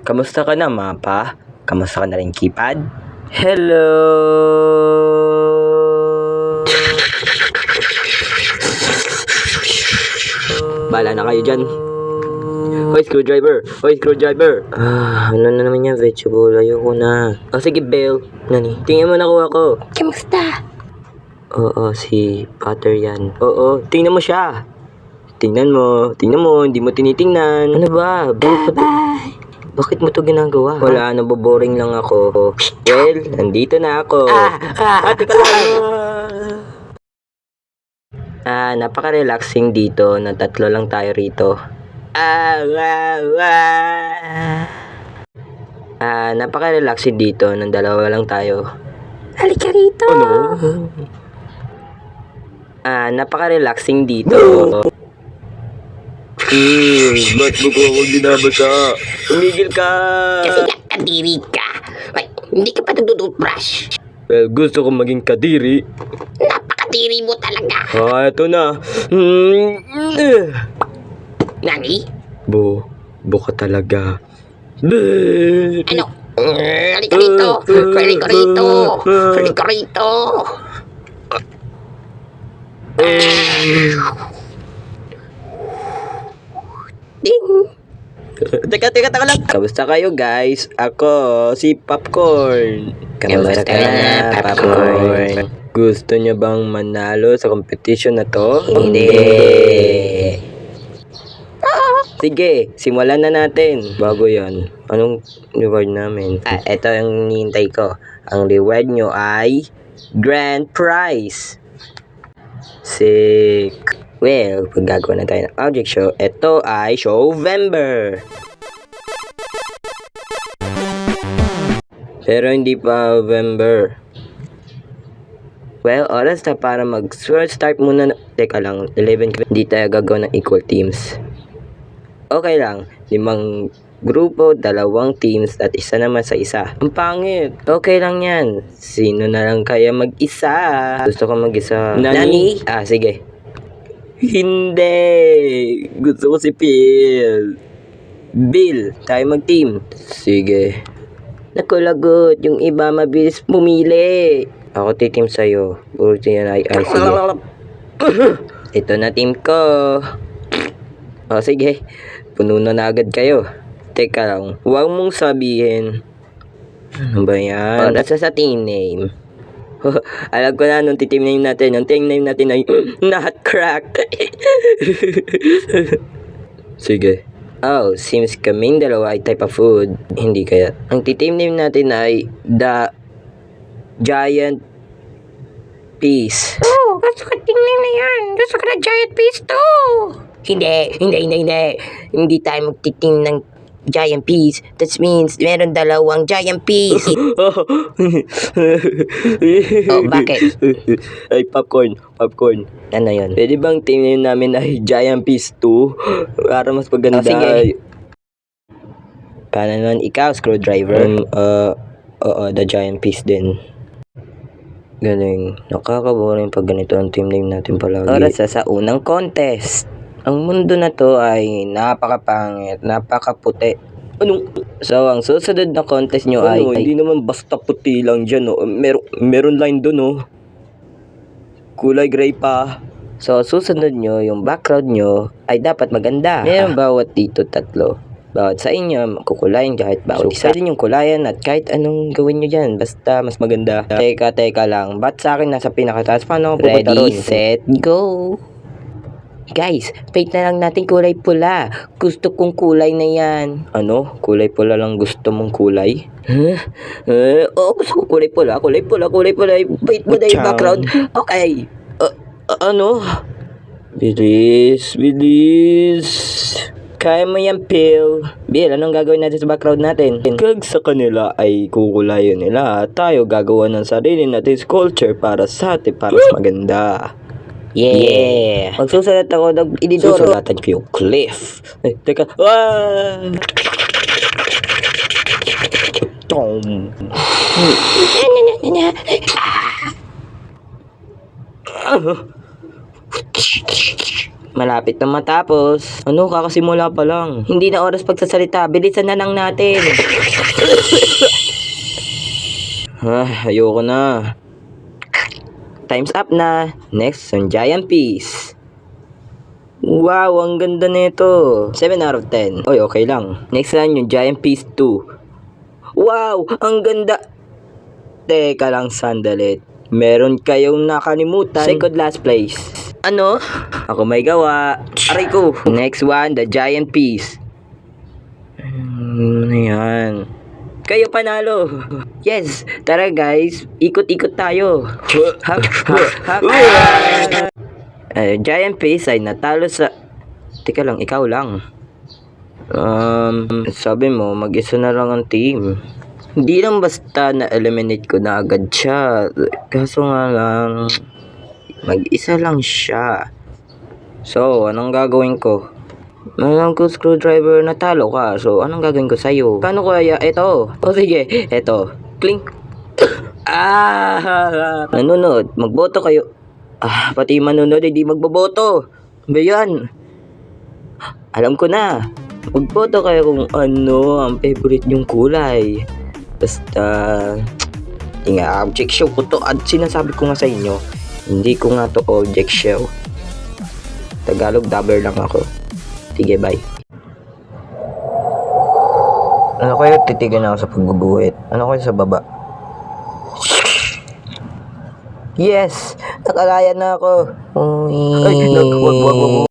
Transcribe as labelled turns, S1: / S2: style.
S1: Kamusta ka na, mapa? Kamusta ka na rin, keypad? Hello! Bala na kayo dyan. Hoy, screwdriver! Hoy, screwdriver! Ano na naman yan, vegetable? Ayoko na. Sige, Belle. Nani? Tingnan mo nakuha ko.
S2: Kamusta?
S1: Oo, si Potter yan. Oo, tingnan mo siya. Tingnan mo, hindi mo tinitingnan. Ano ba?
S2: Bye!
S1: Bakit mo to ginagawa? Wala, naboboring lang ako. Well, nandito na ako. Teka lang. Napaka-relaxing dito na tatlo lang tayo rito. Napaka-relaxing dito nang dalawa lang tayo.
S2: Halika rito!
S1: Napaka-relaxing dito. Ba't mo ko akong dinabasa? Tumigil ka!
S2: Kasi kadiri ka. Ay, hindi ka pa nagdudutbrush.
S1: Well, gusto kong maging kadiri.
S2: Napakadiri mo talaga.
S1: Ito na.
S2: Nani?
S1: Buka talaga.
S2: Ano? Halika rito! Halika rito! Halika rito! Ding!
S1: Teka lang. Kamusta kayo, guys? Ako, si Popcorn. Kamusta ka na, Popcorn? Gusto niyo bang manalo sa competition na to?
S2: Hindi.
S1: Sige, simulan na natin. Bago yan, anong reward namin? Ito yung hinihintay ko. Ang reward nyo ay grand prize. Sick. Well, pag gagawa na tayo ng object show, ito ay Showvember. Pero hindi pa November. Well, oras na para start muna. Teka lang, 11. Hindi tayo gagawa ng equal teams. Okay lang, 5 grupo, 2 teams, at isa naman sa isa. Ang pangit. Okay lang yan. Sino na lang kaya mag-isa? Gusto ko mag-isa. Nani? Sige. Hindi. Gusto ko si Phil. Bill, tayo mag-team. Sige. Naku, lagot. Yung iba mabilis pumili. Ako titim sa'yo. Sige. Ito na team ko. Sige. Puno na agad kayo. Teka lang. Huwag mong sabihin. Ano ba yan? Nasa sa team name. Alam ko na nung team name natin. Ang team name natin ay Not Crack. Sige. Seems kaming dalawa ay type of food. Hindi kaya. Ang team name natin ay The Giant Peas.
S2: Gusto ko tingnan na yan. Gusto ko na giant peas to. Hindi. Hindi tayo magtitim ng giant peas. That means meron 2 giant peas. Bakit?
S1: Ay, popcorn.
S2: Ano yun?
S1: Pwede bang team name namin ay Giant Peas 2? Para mas maganda.
S2: Sige.
S1: Paano naman ikaw, screwdriver? The Giant Peas din. Galing. Nakakaboring pag ganito ang team name natin palagi. Oras sa unang contest. Ang mundo na to ay napakapangit, napakaputi. So, ang susunod na contest nyo ay... Hindi naman basta puti lang dyan, no? Meron line dun, kulay gray pa. So, susunod nyo, yung background nyo ay dapat maganda. Meron bawat dito 3. Bawat sa inyo, kukulayan kahit bawat isa. Pwede nyong kulayan at kahit anong gawin nyo dyan. Basta mas maganda. Teka lang. Ba't sa akin nasa pinakataas? Paano ako pupunta ron?
S2: Ready, set, go! Guys, paint na lang natin kulay pula. Gusto kong kulay na yan.
S1: Ano? Kulay pula lang gusto mong kulay?
S2: Gusto kong kulay pula. Paint mo na yung background. Okay.
S1: Ano? Bilis. Kaya mo yan, Phil. Bill, anong gagawin natin sa background natin? Kag sa kanila ay kukulayan nila. Tayo gagawa ng sarili natin sculpture para sa atin, para mas maganda.
S2: Yeah.
S1: Magsusulat ako ng inidoro. Susulatan ko yung cliff. Teka. Tom. Malapit na matapos. Ano, kakasimula pa lang. Hindi na oras pagsasalita. Bilisan na lang natin. Ayoko na. Time's up na. Next, on Giant Peas. Wow, ang ganda nito. 7 out of 10. Oy, okay lang. Next lang yung Giant Peas 2. Wow, ang ganda. Teka lang, sandali. Meron kayong nakalimutan. Second last place. Ano? Ako may gawa. Aray ko. Next one, the Giant Peas. Ano yan? Kayo panalo. Yes, tara guys. Ikot-ikot tayo. Hap, hap, hap. Giant Peas ay natalo sa... Teka lang, ikaw lang. Sabi mo, mag-isa na lang ang team. Hindi lang basta na-eliminate ko na agad siya. Kaso nga lang, mag-isa lang siya. So, anong gagawin ko? Alam ko, screwdriver, natalo ka. So, anong gagawin ko sa'yo? Paano kaya? Eto. O sige, eto. Clink. Nanonood. Magboto kayo. Pati manonood, hindi magboboto. Ba yan? Alam ko na. Magboto kayo kung ano ang favorite nyong kulay. Basta, hindi nga, object show ko to. At sinasabi ko nga sa inyo, hindi ko nga to object show. Tagalog dabber lang ako. Sige, bye. Ano kayo, titigan ako sa pagbubuhit? Ano kayo sa baba? Yes! Nakalaya na ako. Uy. Ay, wag.